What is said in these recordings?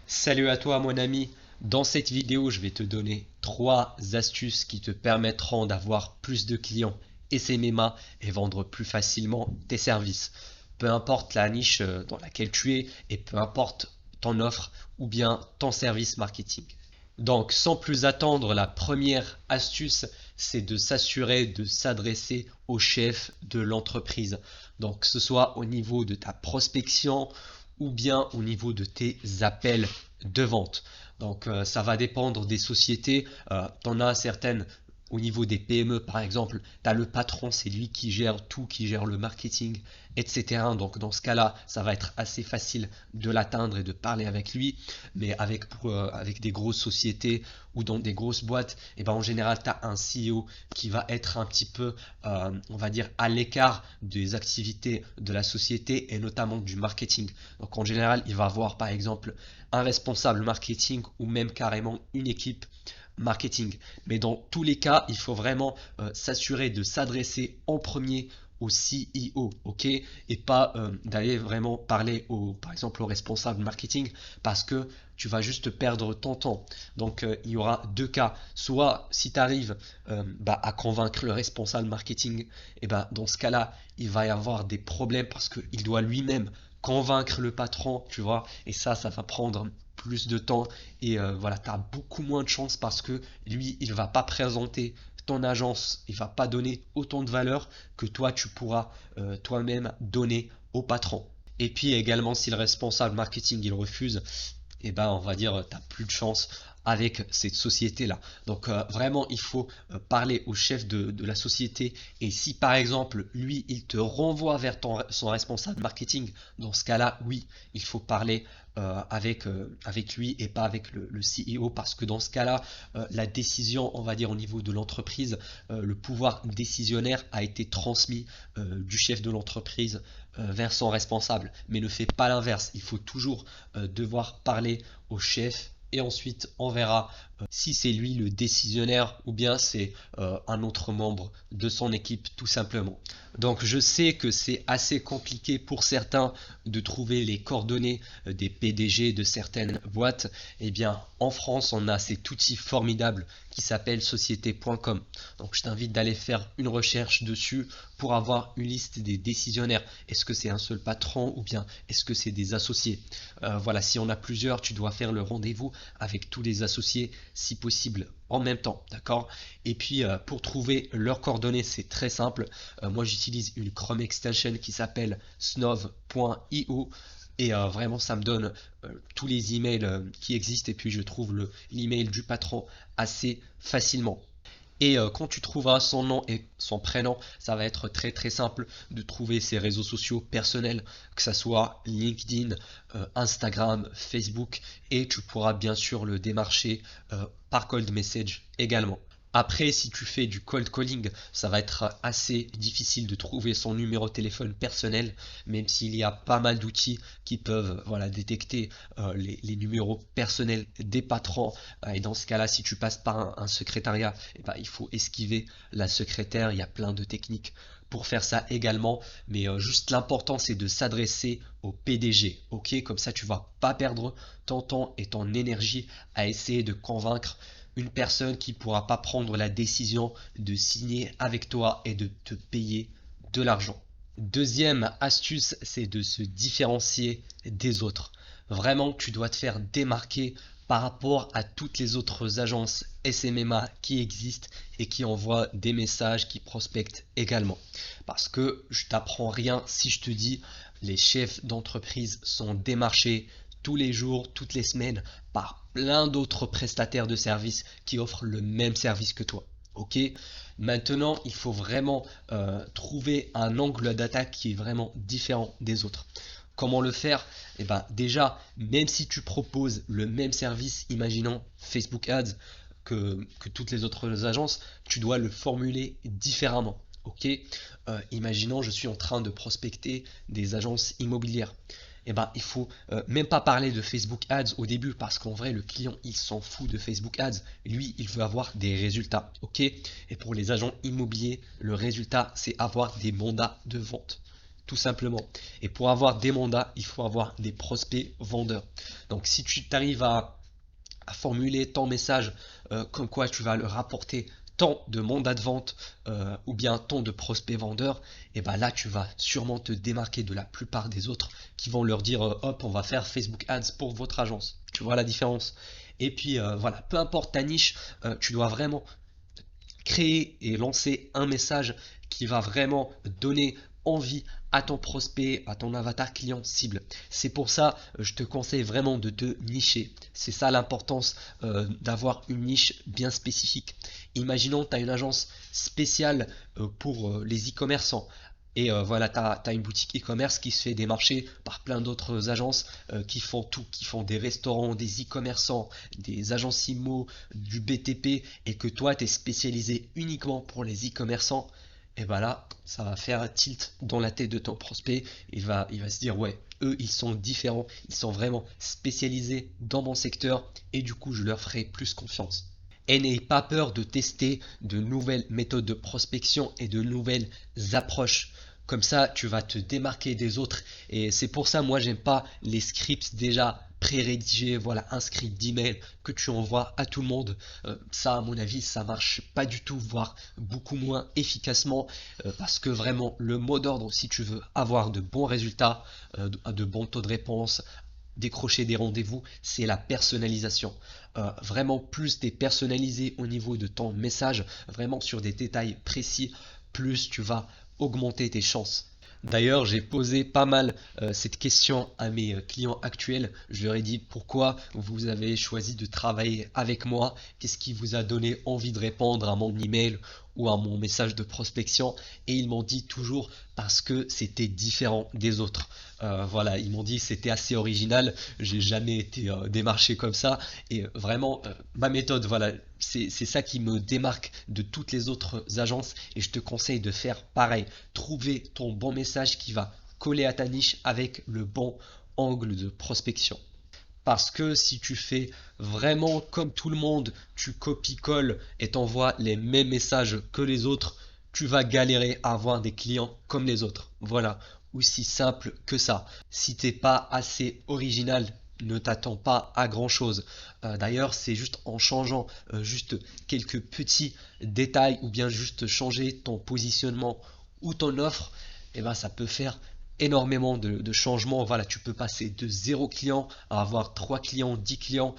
Salut à toi mon ami, dans cette vidéo je vais te donner 3 astuces qui te permettront d'avoir plus de clients SMMA et vendre plus facilement tes services. Peu importe la niche dans laquelle tu es et peu importe ton offre ou bien ton service marketing. Donc sans plus attendre, la première astuce c'est de s'assurer de s'adresser au chef de l'entreprise. Donc que ce soit au niveau de ta prospection ou bien au niveau de tes appels de vente. Donc ça va dépendre des sociétés. Tu en as certaines au niveau des PME par exemple, tu as le patron, c'est lui qui gère tout, qui gère le marketing, etc. Donc dans ce cas-là, ça va être assez facile de l'atteindre et de parler avec lui. Mais avec des grosses sociétés ou dans des grosses boîtes, et ben en général, tu as un CEO qui va être un petit peu, on va dire, à l'écart des activités de la société et notamment du marketing. Donc en général, il va avoir par exemple un responsable marketing ou même carrément une équipe marketing. Mais dans tous les cas, il faut vraiment s'assurer de s'adresser en premier au CEO, ok, et pas d'aller vraiment parler par exemple, au responsable marketing, parce que tu vas juste perdre ton temps. Donc, il y aura deux cas. Soit si tu arrives à convaincre le responsable marketing, et dans ce cas-là, il va y avoir des problèmes parce qu'il doit lui-même convaincre le patron, tu vois, et ça va prendre plus de temps et voilà, tu as beaucoup moins de chances parce que lui, il va pas présenter ton agence, il va pas donner autant de valeur que toi, tu pourras toi-même donner au patron. Et puis également, si le responsable marketing il refuse, et ben on va dire tu n'as plus de chance avec cette société-là. Donc vraiment, il faut parler au chef de la société et si par exemple, lui, il te renvoie vers son responsable marketing, dans ce cas-là, oui, il faut parler avec lui et pas avec le CEO parce que dans ce cas-là, la décision, on va dire au niveau de l'entreprise, le pouvoir décisionnaire a été transmis du chef de l'entreprise vers son responsable. Mais ne fait pas l'inverse. Il faut toujours devoir parler au chef et ensuite on verra si c'est lui le décisionnaire ou bien c'est un autre membre de son équipe tout simplement. Donc je sais que c'est assez compliqué pour certains de trouver les coordonnées des PDG de certaines boîtes. Eh bien en France on a cet outil formidable qui s'appelle société.com. Donc je t'invite d'aller faire une recherche dessus pour avoir une liste des décisionnaires. Est-ce que c'est un seul patron ou bien est-ce que c'est des associés? Voilà, si on a plusieurs, tu dois faire le rendez-vous avec tous les associés si possible en même temps, d'accord? Et puis pour trouver leurs coordonnées, c'est très simple. Moi j'utilise une Chrome extension qui s'appelle snov.io et vraiment ça me donne tous les emails qui existent et puis je trouve l'email du patron assez facilement. Et quand tu trouveras son nom et son prénom, ça va être très très simple de trouver ses réseaux sociaux personnels, que ce soit LinkedIn, Instagram, Facebook, et tu pourras bien sûr le démarcher par cold message également. Après, si tu fais du cold calling, ça va être assez difficile de trouver son numéro de téléphone personnel, même s'il y a pas mal d'outils qui peuvent voilà, détecter les numéros personnels des patrons. Et dans ce cas-là, si tu passes par un secrétariat, il faut esquiver la secrétaire. Il y a plein de techniques pour faire ça également. Mais juste l'important, c'est de s'adresser au PDG. Ok, comme ça, tu vas pas perdre ton temps et ton énergie à essayer de convaincre une personne qui ne pourra pas prendre la décision de signer avec toi et de te payer de l'argent. Deuxième astuce, c'est de se différencier des autres. Vraiment, tu dois te faire démarquer par rapport à toutes les autres agences SMMA qui existent et qui envoient des messages, qui prospectent également. Parce que je t'apprends rien si je te dis les chefs d'entreprise sont démarchés tous les jours, toutes les semaines par plein d'autres prestataires de services qui offrent le même service que toi. Ok. Maintenant, il faut vraiment trouver un angle d'attaque qui est vraiment différent des autres. Comment le faire? Eh ben, déjà, même si tu proposes le même service, imaginons Facebook Ads que toutes les autres agences, tu dois le formuler différemment. Ok. Imaginons, je suis en train de prospecter des agences immobilières. Eh ben, il faut même pas parler de Facebook Ads au début parce qu'en vrai, le client, il s'en fout de Facebook Ads. Lui, il veut avoir des résultats. Ok. Et pour les agents immobiliers, le résultat, c'est avoir des mandats de vente. tout simplement. Et pour avoir des mandats, il faut avoir des prospects vendeurs. Donc si tu t'arrives à formuler ton message comme quoi tu vas leur rapporter tant de mandats de vente ou bien tant de prospects vendeurs, et ben là tu vas sûrement te démarquer de la plupart des autres qui vont leur dire hop, on va faire Facebook Ads pour votre agence. Tu vois la différence? Et puis voilà, peu importe ta niche, tu dois vraiment créer et lancer un message qui va vraiment donner envie à ton prospect, à ton avatar client cible. C'est pour ça, je te conseille vraiment de te nicher. C'est ça l'importance d'avoir une niche bien spécifique. Imaginons que tu as une agence spéciale pour les e-commerçants. Et voilà, tu as une boutique e-commerce qui se fait démarcher par plein d'autres agences qui font tout, qui font des restaurants, des e-commerçants, des agences IMO, du BTP, et que toi, tu es spécialisé uniquement pour les e-commerçants. Et ben là, ça va faire tilt dans la tête de ton prospect. Il va se dire, ouais, eux, ils sont différents, ils sont vraiment spécialisés dans mon secteur, et du coup, je leur ferai plus confiance. Et n'ayez pas peur de tester de nouvelles méthodes de prospection et de nouvelles approches. Comme ça, tu vas te démarquer des autres. Et c'est pour ça, moi, j'aime pas les scripts déjà pré-rédigés, voilà, un script d'email que tu envoies à tout le monde. Ça, à mon avis, ça marche pas du tout, voire beaucoup moins efficacement, parce que vraiment, le mot d'ordre, si tu veux avoir de bons résultats, de bons taux de réponse, décrocher des rendez-vous, c'est la personnalisation. Vraiment, plus tu es personnalisé au niveau de ton message, vraiment sur des détails précis, plus tu vas augmenter tes chances. D'ailleurs, j'ai posé pas mal cette question à mes clients actuels. Je leur ai dit pourquoi vous avez choisi de travailler avec moi, qu'est-ce qui vous a donné envie de répondre à mon email ou à mon message de prospection, et ils m'ont dit toujours parce que c'était différent des autres. Voilà, ils m'ont dit c'était assez original, j'ai jamais été démarché comme ça, et vraiment ma méthode, voilà, c'est ça qui me démarque de toutes les autres agences, et je te conseille de faire pareil. Trouver ton bon message qui va coller à ta niche avec le bon angle de prospection. Parce que si tu fais vraiment comme tout le monde, tu copies-colles et t'envoies les mêmes messages que les autres, tu vas galérer à avoir des clients comme les autres. Voilà, aussi simple que ça. Si t'es pas assez original, ne t'attends pas à grand chose. D'ailleurs, c'est juste en changeant juste quelques petits détails ou bien juste changer ton positionnement ou ton offre, et ben ça peut faire énormément de changements. Voilà, tu peux passer de 0 client à avoir 3 clients, 10 clients,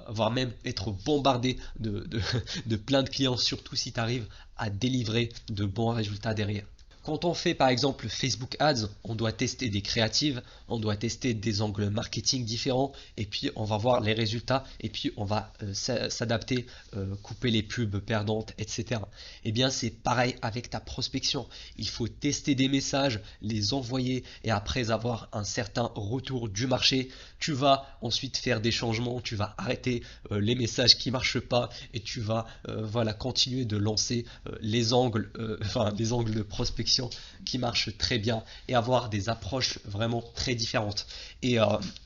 voire même être bombardé de plein de clients, surtout si tu arrives à délivrer de bons résultats derrière. Quand on fait par exemple Facebook Ads, on doit tester des créatives, on doit tester des angles marketing différents, et puis on va voir les résultats, et puis on va s'adapter, couper les pubs perdantes, etc. Et bien c'est pareil avec ta prospection. Il faut tester des messages, les envoyer, et après avoir un certain retour du marché, tu vas ensuite faire des changements, tu vas arrêter les messages qui marchent pas, et tu vas voilà, continuer de lancer les angles de prospection qui marchent très bien, et avoir des approches vraiment très différentes. Et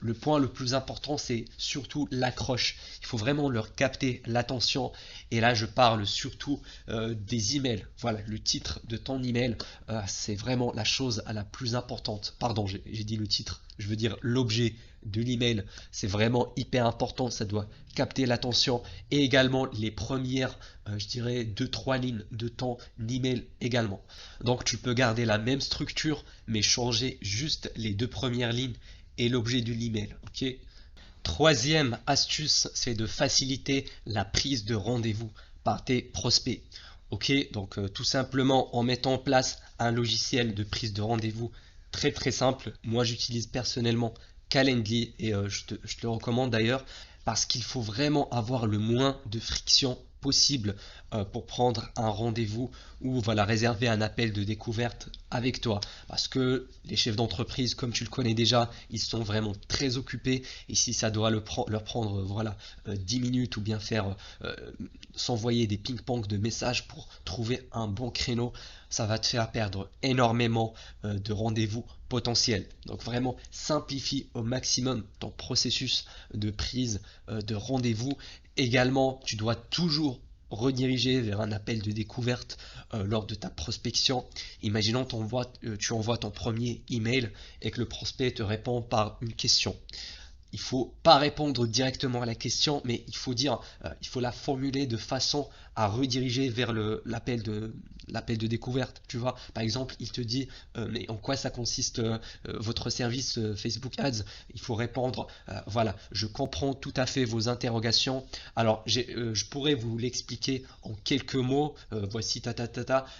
le point le plus important, c'est surtout l'accroche. Il faut vraiment leur capter l'attention, et là je parle surtout des emails. Voilà, le titre de ton email, c'est vraiment la chose la plus importante. Pardon, j'ai dit le titre, je veux dire l'objet de l'email, c'est vraiment hyper important, ça doit capter l'attention, et également les premières, je dirais 2-3 lignes de ton email également. Donc tu peux garder la même structure, mais changer juste les 2 premières lignes et l'objet de l'email. Ok. Troisième astuce, c'est de faciliter la prise de rendez-vous par tes prospects. Ok, donc tout simplement en mettant en place un logiciel de prise de rendez-vous très très simple. Moi j'utilise personnellement Calendly, et je te le recommande d'ailleurs, parce qu'il faut vraiment avoir le moins de friction possible pour prendre un rendez-vous ou voilà, réserver un appel de découverte avec toi. Parce que les chefs d'entreprise, comme tu le connais déjà, ils sont vraiment très occupés, et si ça doit leur prendre voilà, 10 minutes ou bien faire s'envoyer des ping-pong de messages pour trouver un bon créneau, ça va te faire perdre énormément de rendez-vous potentiels. Donc vraiment simplifie au maximum ton processus de prise de rendez-vous. Également, tu dois toujours rediriger vers un appel de découverte lors de ta prospection. Imaginons tu envoies ton premier email et que le prospect te répond par une question. Il faut pas répondre directement à la question, mais il faut la formuler de façon à rediriger vers l'appel de découverte. Tu vois, par exemple, il te dit mais en quoi ça consiste votre service Facebook Ads? Il faut répondre voilà, je comprends tout à fait vos interrogations. Alors, je pourrais vous l'expliquer en quelques mots. Voici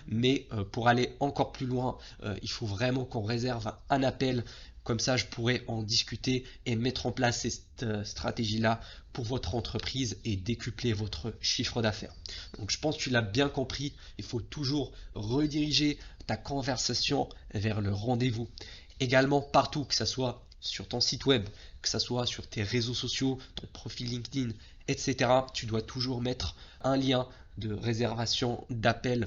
mais pour aller encore plus loin, il faut vraiment qu'on réserve un appel. Comme ça, je pourrais en discuter et mettre en place cette stratégie-là pour votre entreprise et décupler votre chiffre d'affaires. Donc, je pense que tu l'as bien compris. Il faut toujours rediriger ta conversation vers le rendez-vous. Également partout, que ce soit sur ton site web, que ce soit sur tes réseaux sociaux, ton profil LinkedIn, etc. Tu dois toujours mettre un lien de réservation d'appel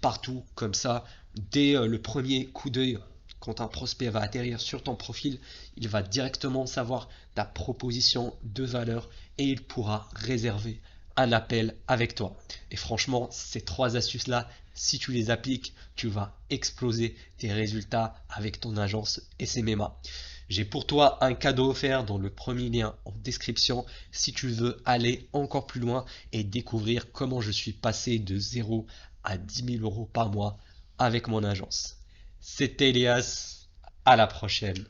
partout. Comme ça, dès le premier coup d'œil, quand un prospect va atterrir sur ton profil, il va directement savoir ta proposition de valeur et il pourra réserver un appel avec toi. Et franchement, ces trois astuces-là, si tu les appliques, tu vas exploser tes résultats avec ton agence SMMA. J'ai pour toi un cadeau offert dans le premier lien en description si tu veux aller encore plus loin et découvrir comment je suis passé de 0 à 10 000 euros par mois avec mon agence. C'était Elias, à la prochaine.